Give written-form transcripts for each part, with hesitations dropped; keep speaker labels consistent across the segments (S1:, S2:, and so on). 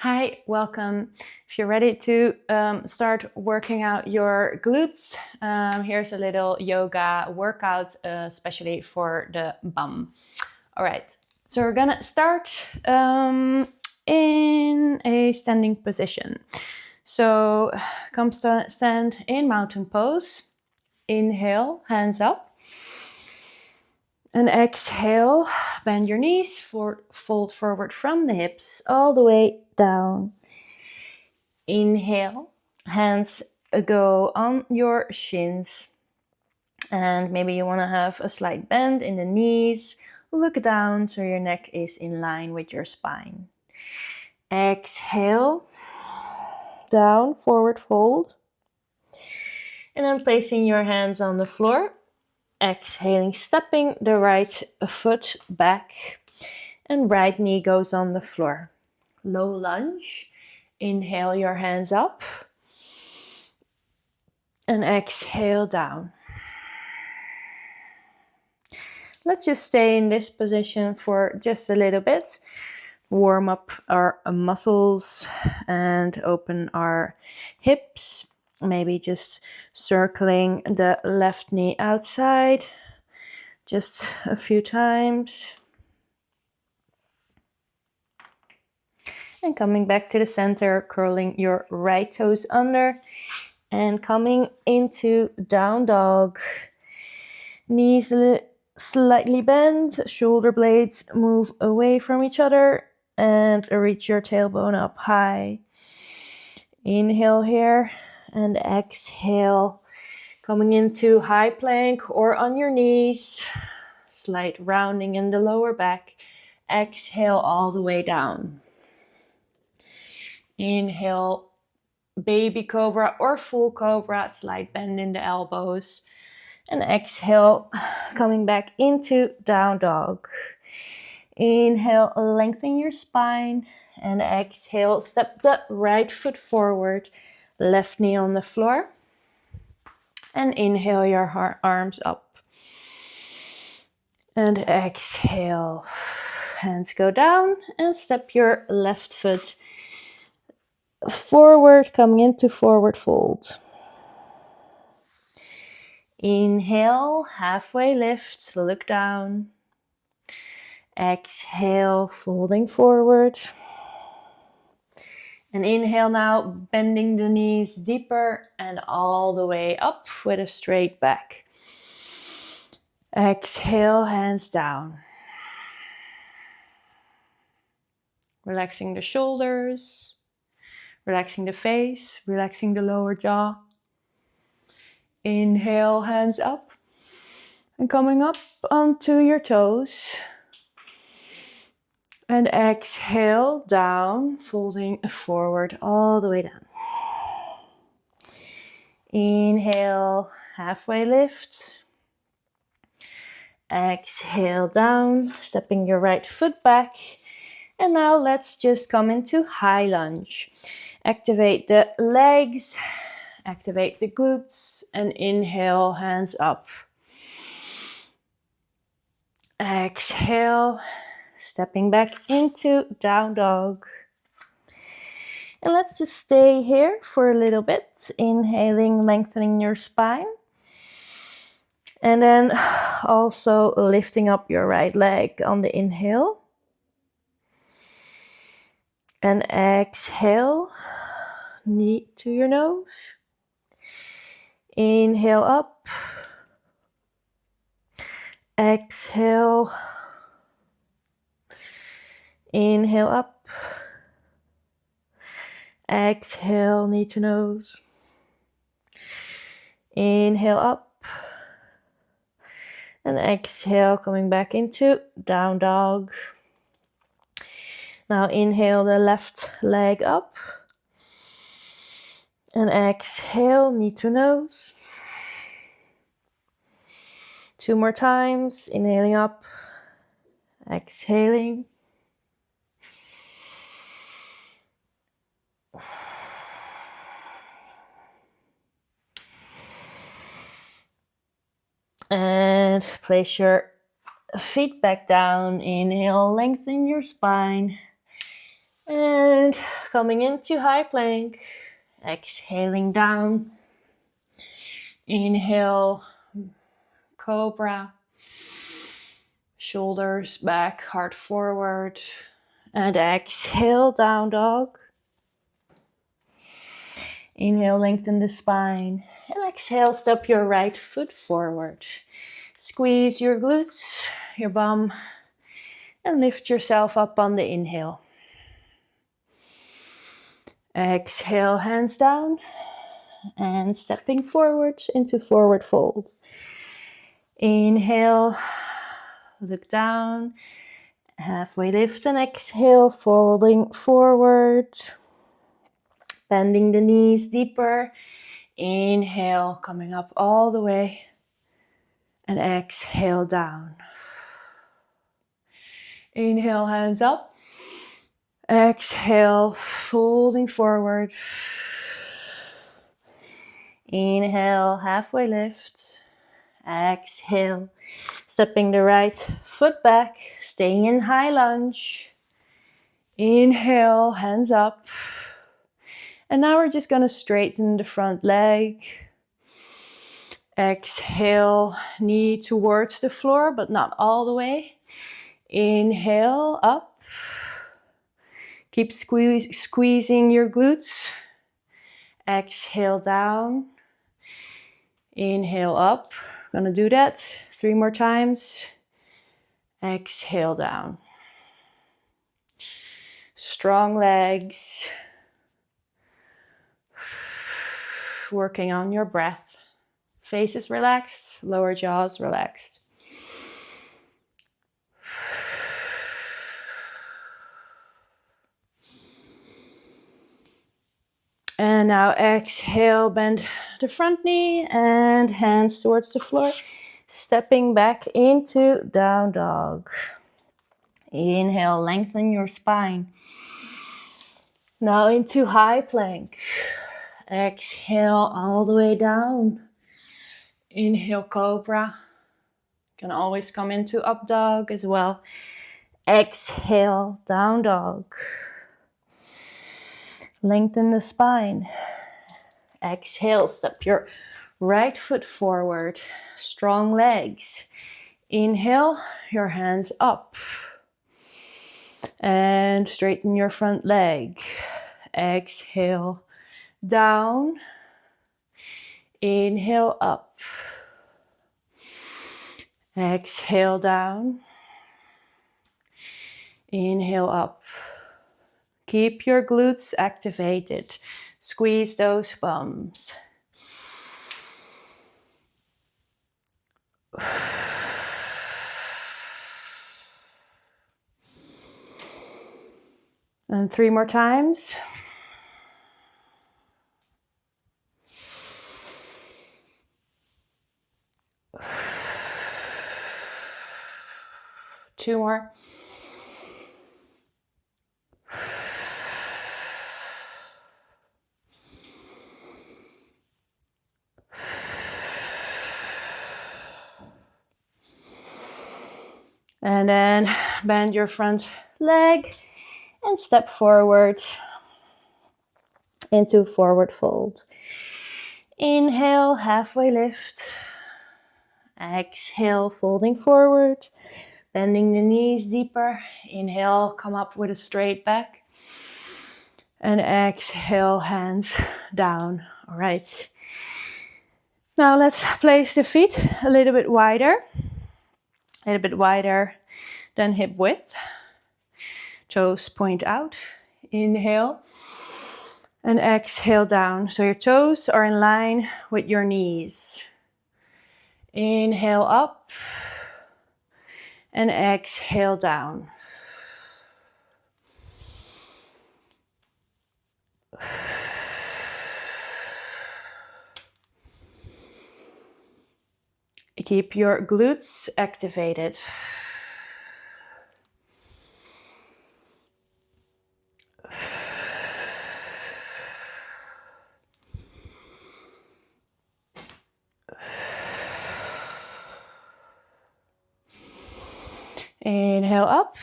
S1: Hi, welcome. If you're ready to start working out your glutes, here's a little yoga workout, especially for the bum. All right, so we're gonna start in a standing position. So come stand in mountain pose. Inhale, hands up. And exhale, bend your knees, fold forward from the hips all the way down. Inhale, hands go on your shins. And maybe you want to have a slight bend in the knees. Look down so your neck is in line with your spine. Exhale, down, forward fold. And then placing your hands on the floor. Exhaling, stepping the right foot back. And right knee goes on the floor. Low lunge. Inhale your hands up. And exhale down. Let's just stay in this position for just a little bit. Warm up our muscles and open our hips. Maybe just circling the left knee outside. Just a few times. And coming back to the center, curling your right toes under. And coming into down dog. Knees slightly bend, shoulder blades move away from each other, and reach your tailbone up high. Inhale here, and exhale. Coming into high plank or on your knees. Slight rounding in the lower back. Exhale all the way down. Inhale, baby cobra or full cobra, slight bend in the elbows. And exhale, coming back into down dog. Inhale, lengthen your spine. And exhale, step the right foot forward. Left knee on the floor. And inhale your arms up. And exhale. Hands go down and step your left foot forward, coming into forward fold. Inhale, halfway lift, look down. Exhale, folding forward. And inhale now, bending the knees deeper and all the way up with a straight back. Exhale, hands down. Relaxing the shoulders, relaxing the face, relaxing the lower jaw. Inhale, hands up. And coming up onto your toes. And exhale, down, folding forward all the way down. Inhale, halfway lift. Exhale, down, stepping your right foot back. And now let's just come into high lunge. Activate the legs, activate the glutes, and inhale, hands up. Exhale, stepping back into down dog. And let's just stay here for a little bit. Inhaling, lengthening your spine. And then also lifting up your right leg on the inhale. And exhale, knee to your nose. Inhale up. Exhale. Inhale up. Exhale, knee to nose. Inhale up. And exhale, coming back into down dog. Now inhale the left leg up. And exhale, knee to nose. 2 more times. Inhaling up. Exhaling. And place your feet back down. Inhale, lengthen your spine. And coming into high plank, exhaling down. Inhale, cobra. Shoulders back, heart forward. And exhale, down dog. Inhale, lengthen the spine. And exhale, step your right foot forward. Squeeze your glutes, your bum, and lift yourself up on the inhale. Exhale, hands down, and stepping forward into forward fold. Inhale, look down, halfway lift, and exhale, folding forward. Bending the knees deeper. Inhale, coming up all the way. And exhale down. Inhale, hands up. Exhale, folding forward. Inhale, halfway lift. Exhale, stepping the right foot back, staying in high lunge. Inhale, hands up. And now we're just going to straighten the front leg. Exhale, knee towards the floor, but not all the way. Inhale, up. Keep squeezing your glutes. Exhale, down. Inhale, up. Gonna do that 3 more times. Exhale, down. Strong legs. Working on your breath. Face is relaxed, lower jaw is relaxed. And now exhale, bend the front knee and hands towards the floor. Stepping back into down dog. Inhale, lengthen your spine. Now into high plank. Exhale all the way down. Inhale, cobra. Can always come into up dog as well. Exhale, down dog. Lengthen the spine. Exhale, step your right foot forward. Strong legs. Inhale, your hands up. And straighten your front leg. Exhale, down. Inhale, up. Exhale, down. Inhale, up. Keep your glutes activated. Squeeze those bums. And 3 more times. Two more. And then bend your front leg and step forward into forward fold. Inhale, halfway lift. Exhale, folding forward. Bending the knees deeper. Inhale, come up with a straight back. And exhale, hands down. All right. Now let's place the feet a little bit wider. A little bit wider than hip width. Toes point out. Inhale. And exhale down. So your toes are in line with your knees. Inhale up. And exhale down. Keep your glutes activated. Inhale up.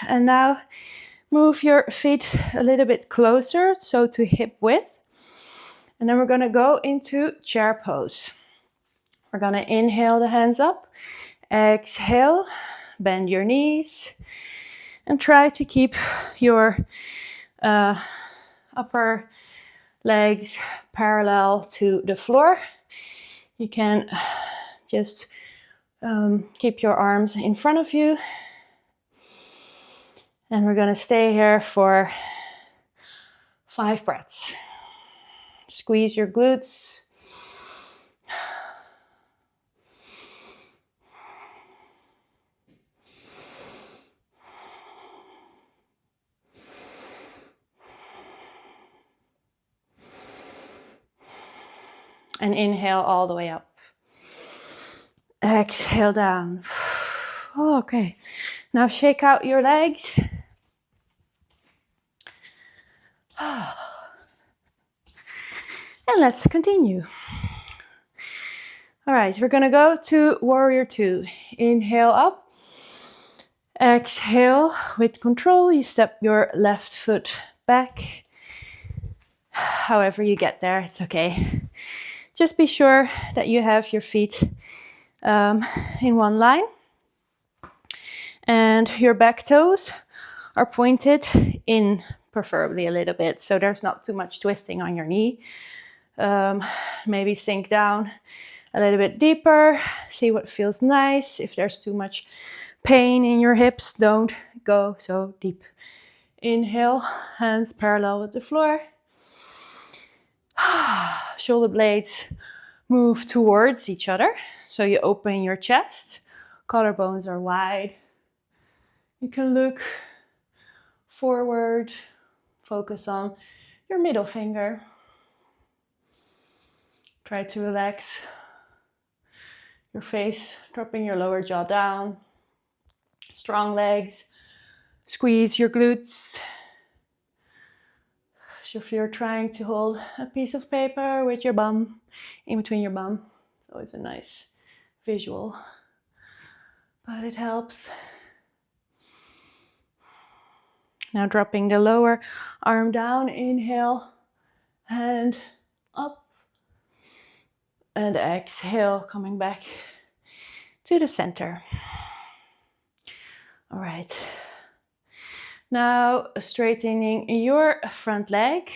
S1: And now Move your feet a little bit closer, so to hip width. And then we're gonna go into chair pose. We're gonna inhale the hands up, exhale, bend your knees, and try to keep your upper legs parallel to the floor. You can just keep your arms in front of you. And we're gonna stay here for 5 breaths. Squeeze your glutes. And inhale all the way up. Exhale down. Oh, okay. Now shake out your legs. And let's continue. All right, we're gonna go to warrior 2. Inhale up. Exhale with control. You step your left foot back. However you get there, it's okay. Just be sure that you have your feet in one line. And your back toes are pointed in, preferably a little bit, so there's not too much twisting on your knee. Maybe sink down a little bit deeper, see what feels nice. If there's too much pain in your hips, don't go so deep. Inhale, hands parallel with the floor. Shoulder blades move towards each other, so you open your chest, collarbones are wide. You can look forward, focus on your middle finger. Try to relax your face, dropping your lower jaw down. Strong legs, squeeze your glutes. So if you're trying to hold a piece of paper with your bum, in between your bum, it's always a nice visual, but it helps. Now dropping the lower arm down, inhale, hand up, and exhale, coming back to the center. All right. Now straightening your front leg,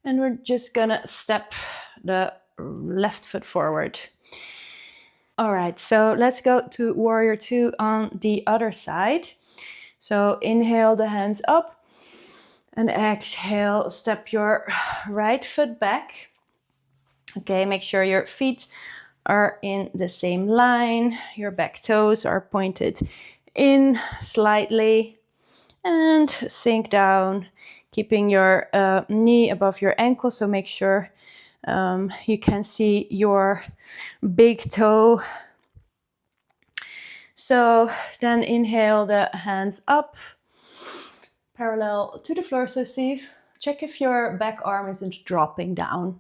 S1: and we're just gonna step the left foot forward. All right, so let's go to warrior 2 on the other side. So inhale the hands up, and exhale, step your right foot back. Okay, make sure your feet are in the same line. Your back toes are pointed in slightly, and sink down, keeping your knee above your ankle. So make sure you can see your big toe. So then inhale the hands up, parallel to the floor. So check if your back arm isn't dropping down.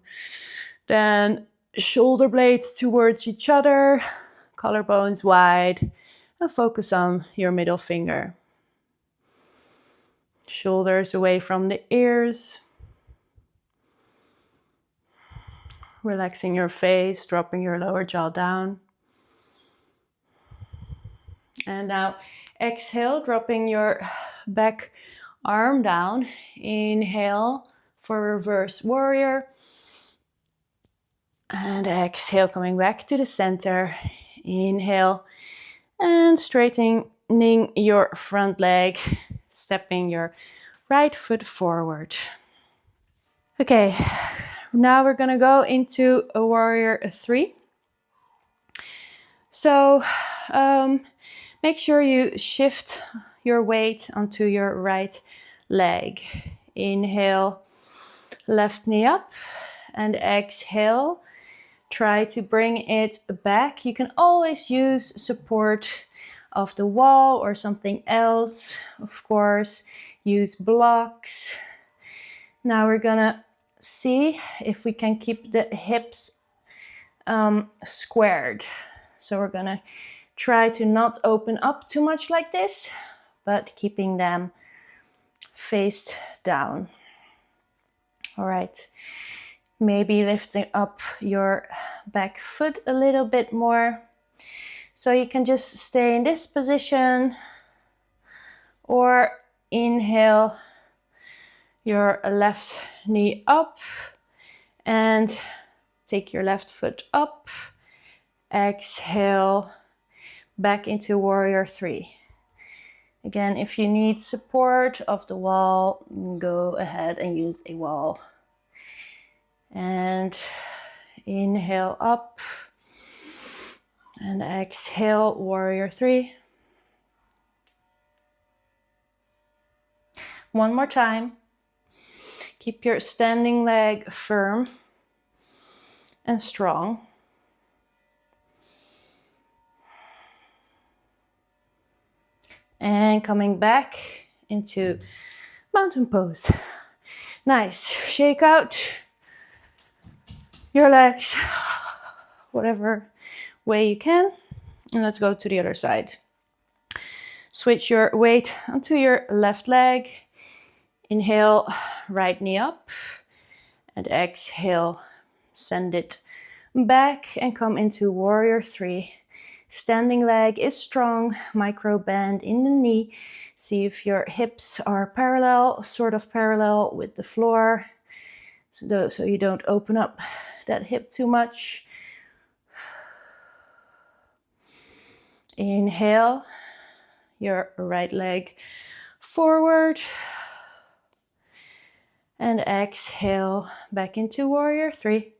S1: Then shoulder blades towards each other, collarbones wide, and focus on your middle finger. Shoulders away from the ears. Relaxing your face, dropping your lower jaw down. And now exhale, dropping your back arm down. Inhale for reverse warrior. And exhale, coming back to the center. Inhale and straightening your front leg, stepping your right foot forward. Okay, now we're gonna go into a warrior 3. So make sure you shift your weight onto your right leg. Inhale, left knee up, and exhale. Try to bring it back. You can always use support of the wall or something else. Of course, use blocks. Now we're gonna see if we can keep the hips squared. So we're gonna try to not open up too much like this, but keeping them faced down. All right. Maybe lifting up your back foot a little bit more. So you can just stay in this position, or inhale your left knee up and take your left foot up. Exhale back into warrior 3. Again, if you need support of the wall, go ahead and use a wall. And inhale up and exhale warrior 3. One more time. Keep your standing leg firm and strong. And coming back into mountain pose. Nice. Shake out your legs, whatever way you can. And let's go to the other side. Switch your weight onto your left leg. Inhale, right knee up. And exhale, send it back and come into warrior 3. Standing leg is strong, micro bend in the knee. See if your hips are parallel, sort of parallel with the floor, so you don't open up that hip too much. Inhale, your right leg forward. And exhale, back into warrior 3.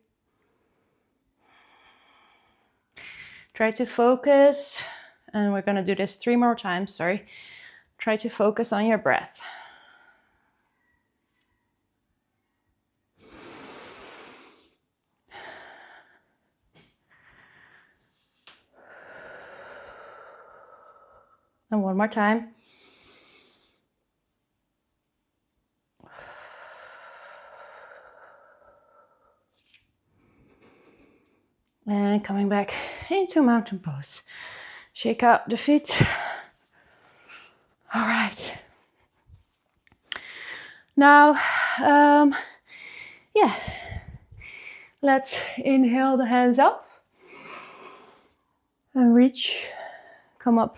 S1: Try to focus, and we're going to do this 3 more times, sorry. Try to focus on your breath. And one more time. And coming back into mountain pose. Shake out the feet. All right. Now, let's inhale the hands up and reach. Come up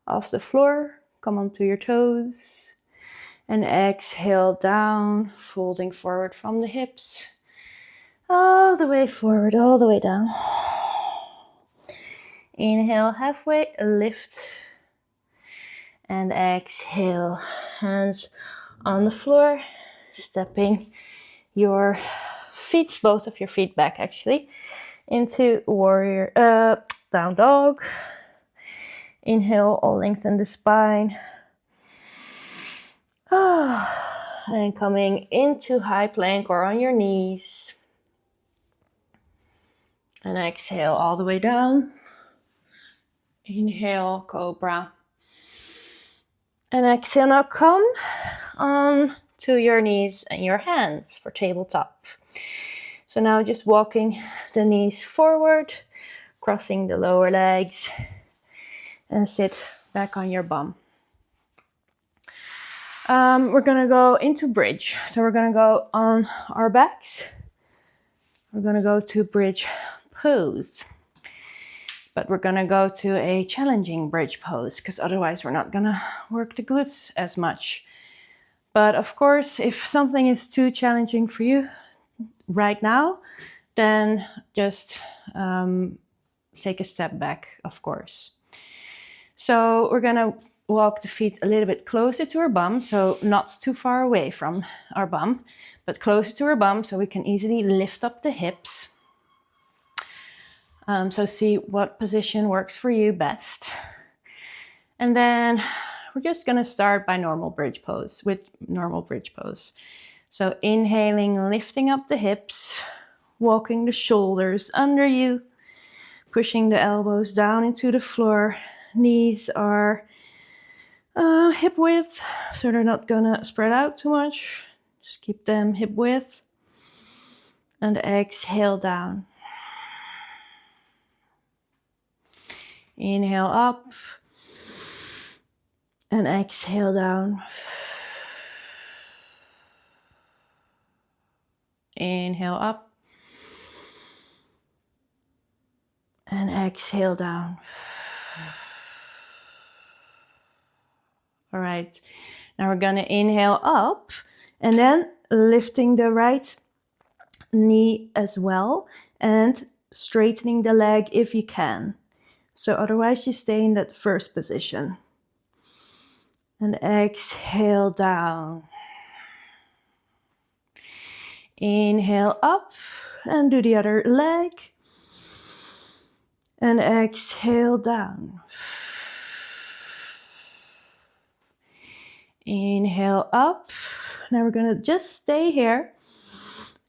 S1: off the floor, come onto your toes, and exhale down, folding forward from the hips. All the way forward, all the way down. Inhale, halfway, lift. And exhale, hands on the floor, stepping your feet, both of your feet back actually, into warrior, down dog. Inhale, all lengthen the spine. And coming into high plank or on your knees. And exhale all the way down. Inhale, cobra. And exhale, now come on to your knees and your hands for tabletop. So now just walking the knees forward, crossing the lower legs, and sit back on your bum. We're gonna go into bridge. So we're gonna go on our backs. We're gonna go to bridge pose. But we're gonna go to a challenging bridge pose because otherwise we're not gonna work the glutes as much. But of course, if something is too challenging for you right now, then just take a step back, of course. So we're gonna walk the feet a little bit closer to our bum, so not too far away from our bum, but closer to our bum so we can easily lift up the hips. So see what position works for you best. And then we're just gonna start by normal bridge pose, with normal bridge pose. So inhaling, lifting up the hips, walking the shoulders under you, pushing the elbows down into the floor. Knees are hip width, so they're not gonna spread out too much. Just keep them hip width. And exhale down. Inhale up and exhale down. Inhale up. And exhale down. All right, now we're gonna inhale up and then lifting the right knee as well and straightening the leg if you can. So otherwise you stay in that first position. And exhale down. Inhale up and do the other leg. And exhale down. Inhale up. Now we're gonna just stay here.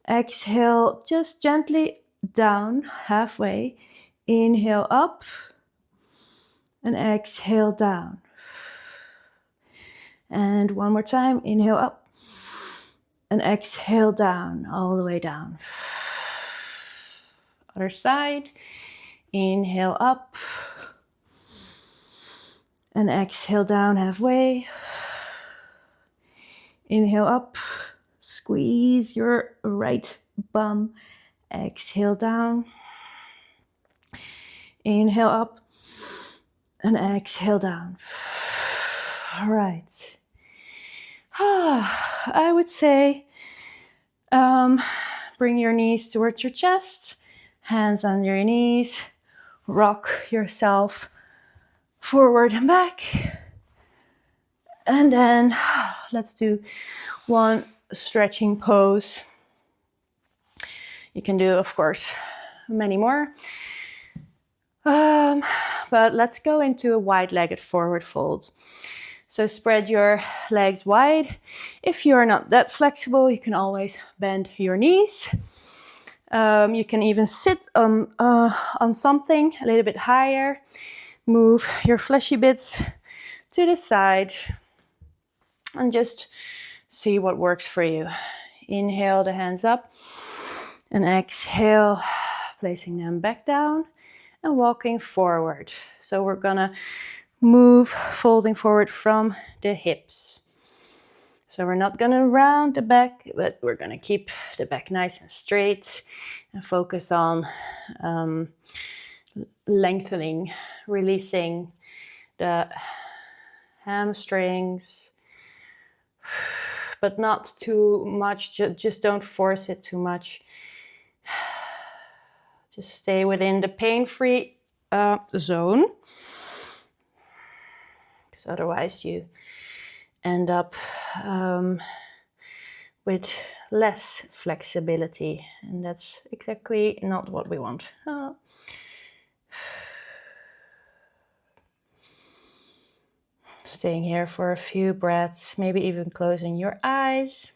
S1: Exhale just gently down halfway. Inhale up and exhale down. And one more time, inhale up and exhale down, all the way down. Other side, inhale up and exhale down halfway. Inhale up, squeeze your right bum, exhale down. Inhale up and exhale down. All right. I would say bring your knees towards your chest, hands under your knees, rock yourself forward and back. And then let's do one stretching pose. You can do, of course, many more. But let's go into a wide-legged forward fold. So spread your legs wide. If you're not that flexible, you can always bend your knees. You can even sit on something a little bit higher. Move your fleshy bits to the side and just see what works for you. Inhale the hands up and exhale, placing them back down and walking forward. So we're gonna move, folding forward from the hips. So we're not gonna round the back, but we're gonna keep the back nice and straight and focus on lengthening, releasing the hamstrings, but not too much. Just don't force it too much. Just stay within the pain-free zone, because otherwise you end up with less flexibility, and that's exactly not what we want. Staying here for a few breaths, maybe even closing your eyes.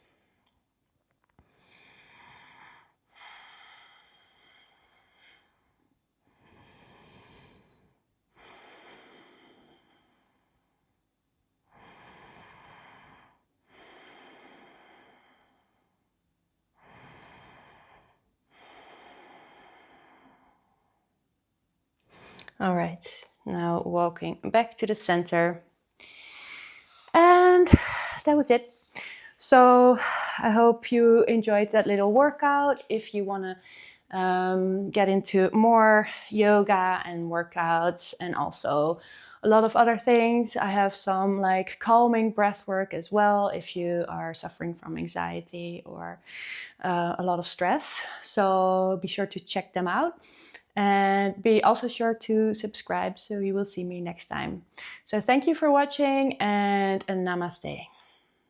S1: All right, now walking back to the center. And that was it. So I hope you enjoyed that little workout. If you want to get into more yoga and workouts and also a lot of other things, I have some like calming breath work as well if you are suffering from anxiety or a lot of stress. So be sure to check them out. And be also sure to subscribe so you will see me next time. So thank you for watching and namaste.